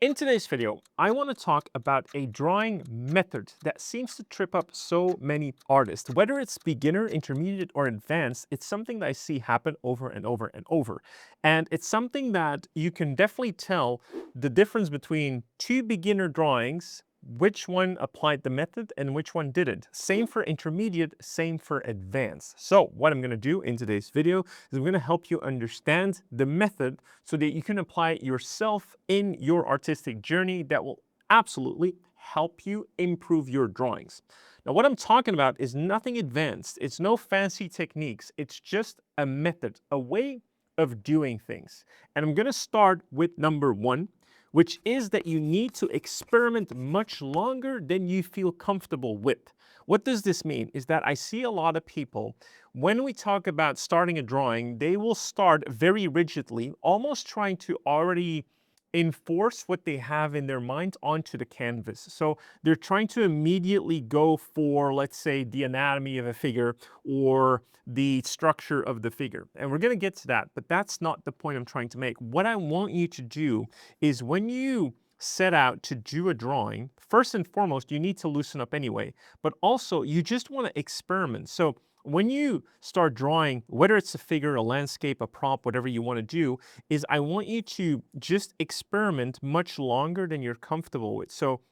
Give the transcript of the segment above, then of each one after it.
In today's video, I want to talk about a drawing method that seems to trip up so many artists. Whether it's beginner, intermediate, or advanced, it's something that I see happen over and over and over. And it's something that you can definitely tell the difference between two beginner drawings, which one applied the method and which one didn't. Same for intermediate, same for advanced. So what I'm going to do in today's video is I'm going to help you understand the method so that you can apply it yourself in your artistic journey that will absolutely help you improve your drawings. Now, what I'm talking about is nothing advanced. It's no fancy techniques. It's just a method, a way of doing things. And I'm going to start with number one, which is that you need to experiment much longer than you feel comfortable with. What does this mean? Is that I see a lot of people, when we talk about starting a drawing, they will start very rigidly, almost trying to already enforce what they have in their mind onto the canvas. So they're trying to immediately go for, let's say, the anatomy of a figure or the structure of the figure. And we're going to get to that, but that's not the point I'm trying to make. What I want you to do is when you set out to do a drawing, first and foremost, you need to loosen up anyway, but also you just want to experiment. So when you start drawing, whether it's a figure, a landscape, a prop, whatever you want to do, is I want you to just experiment much longer than you're comfortable with. So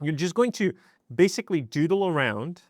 you're just going to basically doodle around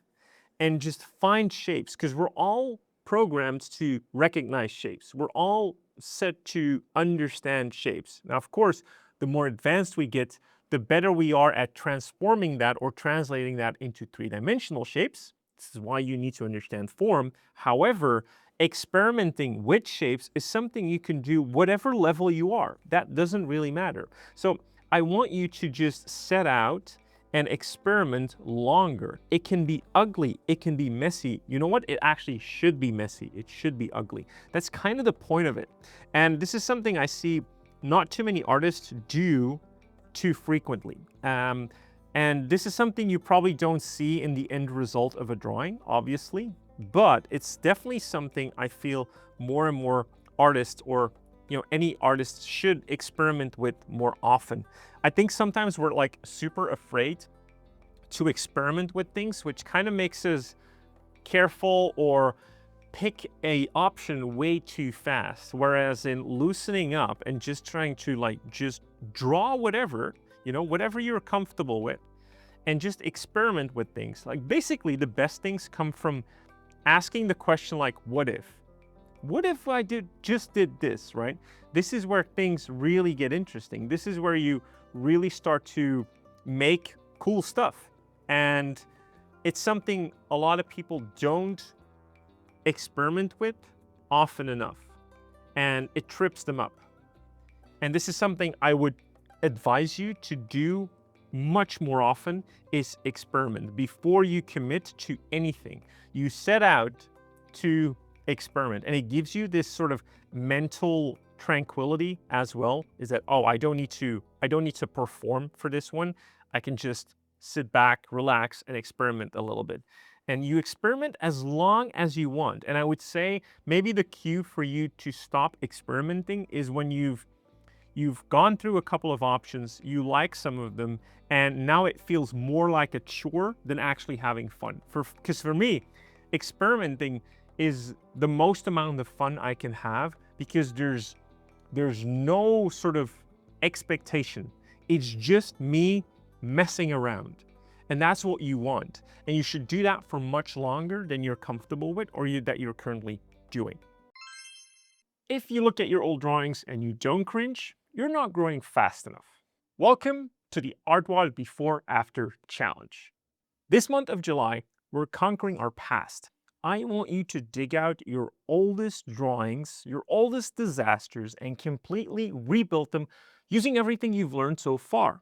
and just find shapes because we're all programmed to recognize shapes. We're all set to understand shapes. Now, of course, the more advanced we get, the better we are at transforming that or translating that into three-dimensional shapes. This is why you need to understand form. However, experimenting with shapes is something you can do whatever level you are. That doesn't really matter. So I want you to just set out and experiment longer. It can be ugly, it can be messy. You know what? It actually should be messy. It should be ugly. That's kind of the point of it. And this is something I see not too many artists do too frequently. And this is something you probably don't see in the end result of a drawing, obviously, but it's definitely something I feel more and more artists or any artist should experiment with more often. I think sometimes we're like super afraid to experiment with things, which kind of makes us careful or pick a option way too fast. Whereas in loosening up and just trying to just draw whatever, whatever you're comfortable with and just experiment with things. Like basically the best things come from asking the question like, what if? What if I just did this, right? This is where things really get interesting. This is where you really start to make cool stuff. And it's something a lot of people don't experiment with often enough. And it trips them up. And this is something I would advise you to do much more often is experiment. Before you commit to anything, you set out to experiment, and it gives you this sort of mental tranquility as well, is that, oh, I don't need to perform for this one. I can just sit back, relax, and experiment a little bit. And you experiment as long as you want. And I would say maybe the cue for you to stop experimenting is when you've gone through a couple of options, you like some of them, and now it feels more like a chore than actually having fun. Because for me, experimenting is the most amount of fun I can have because there's no sort of expectation. It's just me messing around. And that's what you want. And you should do that for much longer than you're comfortable with or that you're currently doing. If you look at your old drawings and you don't cringe, you're not growing fast enough. Welcome to the Artwod Before After Challenge. This month of July, we're conquering our past. I want you to dig out your oldest drawings, your oldest disasters, and completely rebuild them using everything you've learned so far.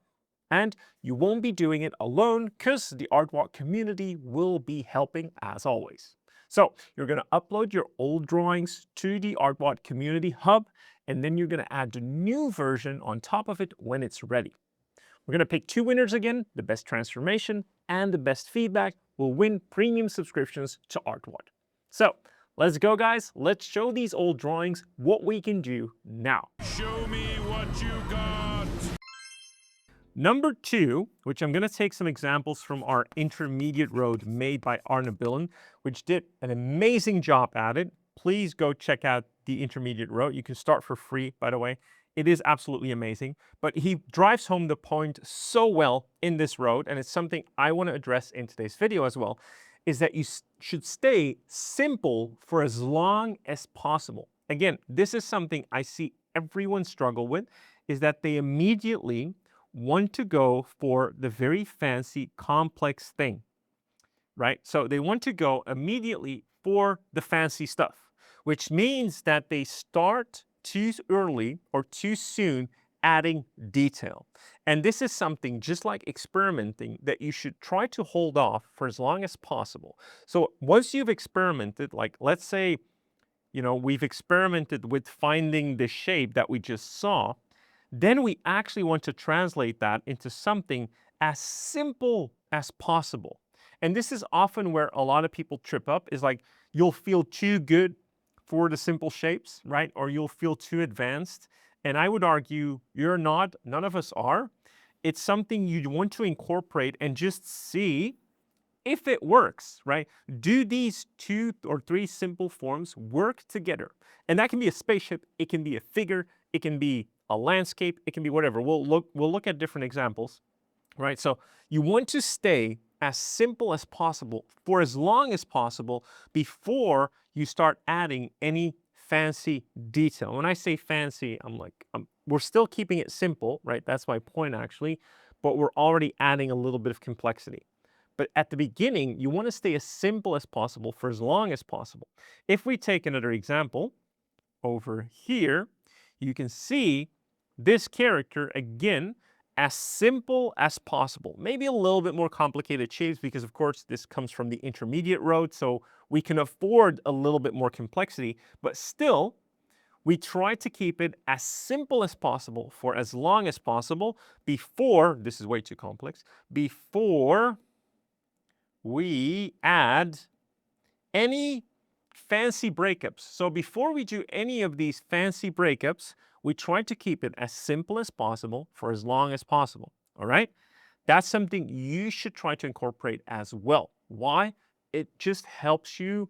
And you won't be doing it alone because the Artwod community will be helping as always. So you're going to upload your old drawings to the Artwod Community Hub, and then you're going to add the new version on top of it when it's ready. We're going to pick two winners again. The best transformation and the best feedback will win premium subscriptions to Artwod. So let's go, guys. Let's show these old drawings what we can do now. Show me what you got. Number two, which I'm going to take some examples from our intermediate road made by Arne, which did an amazing job at it. Please go check out the intermediate road. You can start for free, by the way. It is absolutely amazing. But he drives home the point so well in this road, and it's something I want to address in today's video as well, is that you should stay simple for as long as possible. Again, this is something I see everyone struggle with, is that they immediately want to go for the very fancy, complex thing, right? So they want to go immediately for the fancy stuff, which means that they start too early or too soon adding detail. And this is something, just like experimenting, that you should try to hold off for as long as possible. So once you've experimented, like let's say, we've experimented with finding the shape that we just saw, then we actually want to translate that into something as simple as possible. And this is often where a lot of people trip up, is like you'll feel too good for the simple shapes, right? Or you'll feel too advanced. And I would argue you're not, none of us are. It's something you want to incorporate and just see if it works, right? Do these 2 or 3 simple forms work together? And that can be a spaceship, it can be a figure, it can be a landscape, it can be whatever. We'll look at different examples, right? So you want to stay as simple as possible for as long as possible before you start adding any fancy detail. When I say fancy, we're still keeping it simple, right? That's my point actually, but we're already adding a little bit of complexity. But at the beginning, you want to stay as simple as possible for as long as possible. If we take another example over here, you can see this character again as simple as possible. Maybe a little bit more complicated shapes because, of course, this comes from the intermediate road, so we can afford a little bit more complexity, but still, we try to keep it as simple as possible for as long as possible before, this is way too complex, before we add any fancy breakups. So before we do any of these fancy breakups, we try to keep it as simple as possible for as long as possible. All right? That's something you should try to incorporate as well. Why? It just helps you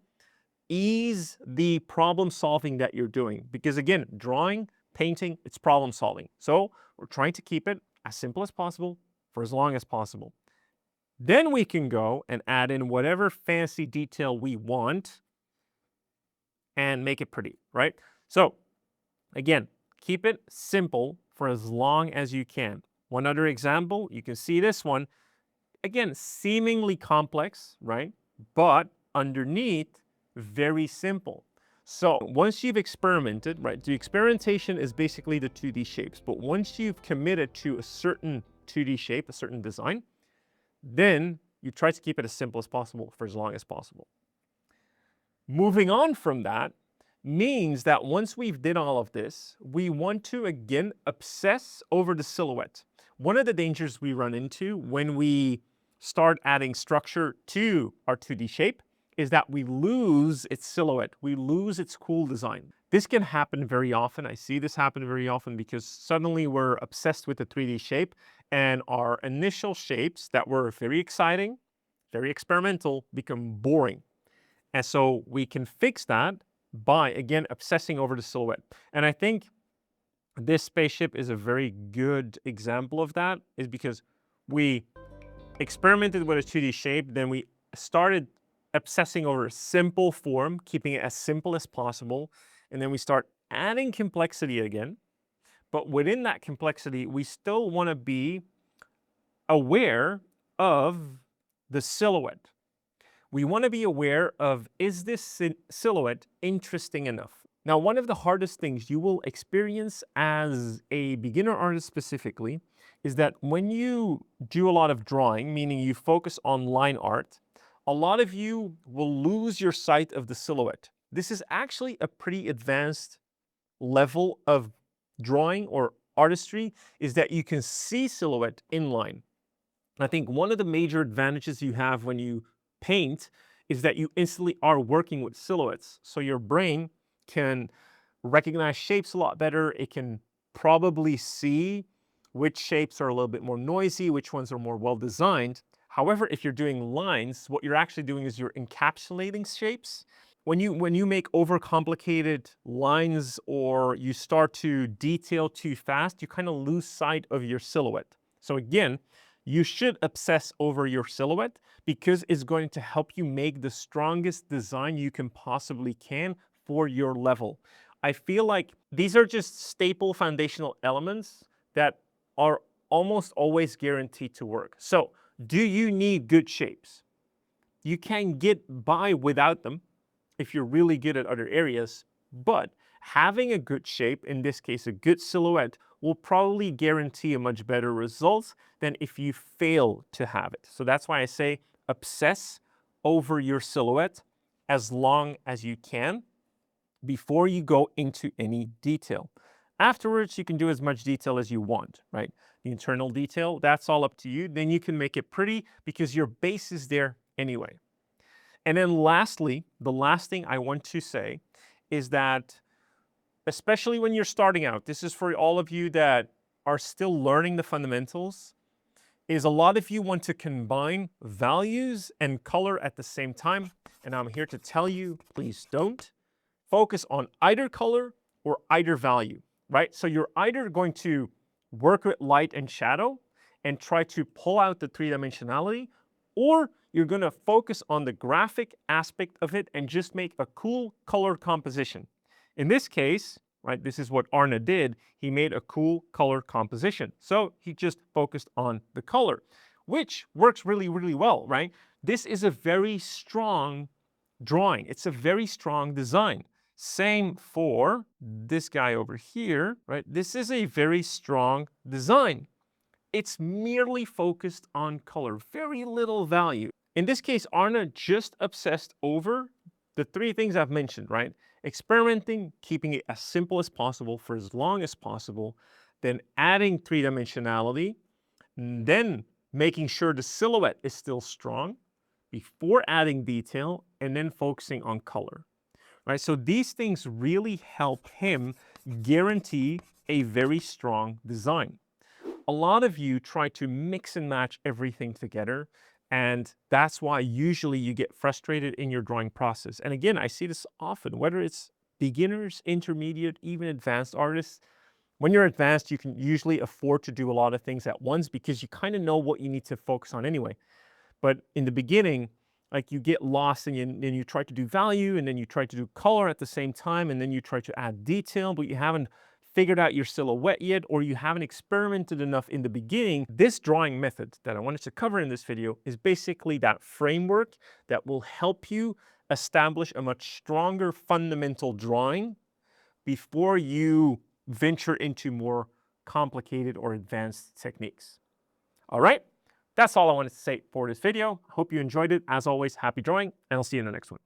ease the problem solving that you're doing. Because again, drawing, painting, it's problem solving. So we're trying to keep it as simple as possible for as long as possible. Then we can go and add in whatever fancy detail we want and make it pretty, right? So again, keep it simple for as long as you can. One other example, you can see this one. Again, seemingly complex, right? But underneath, very simple. So once you've experimented, right? The experimentation is basically the 2D shapes. But once you've committed to a certain 2D shape, a certain design, then you try to keep it as simple as possible for as long as possible. Moving on from that means that once we've did all of this, we want to again obsess over the silhouette. One of the dangers we run into when we start adding structure to our 2D shape is that we lose its silhouette, we lose its cool design. This can happen very often. I see this happen very often because suddenly we're obsessed with the 3D shape and our initial shapes that were very exciting, very experimental, become boring. And so we can fix that by, again, obsessing over the silhouette. And I think this spaceship is a very good example of that, is because we experimented with a 2D shape, then we started obsessing over a simple form, keeping it as simple as possible, and then we start adding complexity again. But within that complexity, we still want to be aware of the silhouette. We want to be aware of, is this silhouette interesting enough? Now, one of the hardest things you will experience as a beginner artist specifically is that when you do a lot of drawing, meaning you focus on line art, a lot of you will lose your sight of the silhouette. This is actually a pretty advanced level of drawing or artistry, is that you can see silhouette in line. I think one of the major advantages you have when you paint is that you instantly are working with silhouettes. So your brain can recognize shapes a lot better. It can probably see which shapes are a little bit more noisy, which ones are more well designed. However, if you're doing lines, what you're actually doing is you're encapsulating shapes. When you make overcomplicated lines or you start to detail too fast, you kind of lose sight of your silhouette. So again, you should obsess over your silhouette because it's going to help you make the strongest design you can possibly can for your level. I feel like these are just staple foundational elements that are almost always guaranteed to work. So, do you need good shapes? You can get by without them if you're really good at other areas, but having a good shape, in this case a good silhouette, will probably guarantee a much better result than if you fail to have it. So that's why I say obsess over your silhouette as long as you can before you go into any detail. Afterwards, you can do as much detail as you want, right? The internal detail, that's all up to you. Then you can make it pretty because your base is there anyway. And then lastly, the last thing I want to say is that, especially when you're starting out, this is for all of you that are still learning the fundamentals, is a lot of you want to combine values and color at the same time. And I'm here to tell you, please don't. Focus on either color or either value, right? So you're either going to work with light and shadow and try to pull out the three-dimensionality, or you're going to focus on the graphic aspect of it and just make a cool color composition. In this case, right, this is what Arne did. He made a cool color composition. So he just focused on the color, which works really, really well, right? This is a very strong drawing. It's a very strong design. Same for this guy over here, right? This is a very strong design. It's merely focused on color, very little value. In this case, Arne just obsessed over the three things I've mentioned, right? Experimenting, keeping it as simple as possible for as long as possible, then adding three-dimensionality, then making sure the silhouette is still strong before adding detail, and then focusing on color. Right? So these things really help him guarantee a very strong design. A lot of you try to mix and match everything together, and that's why usually you get frustrated in your drawing process. And again, I see this often, whether it's beginners, intermediate, even advanced artists. When you're advanced, you can usually afford to do a lot of things at once because you kind of know what you need to focus on anyway. But in the beginning, like you get lost and then you try to do value and then you try to do color at the same time and then you try to add detail, but you haven't figured out your silhouette yet or you haven't experimented enough in the beginning. This drawing method that I wanted to cover in this video is basically that framework that will help you establish a much stronger fundamental drawing before you venture into more complicated or advanced techniques. All right? That's all I wanted to say for this video. Hope you enjoyed it. As always, happy drawing, and I'll see you in the next one.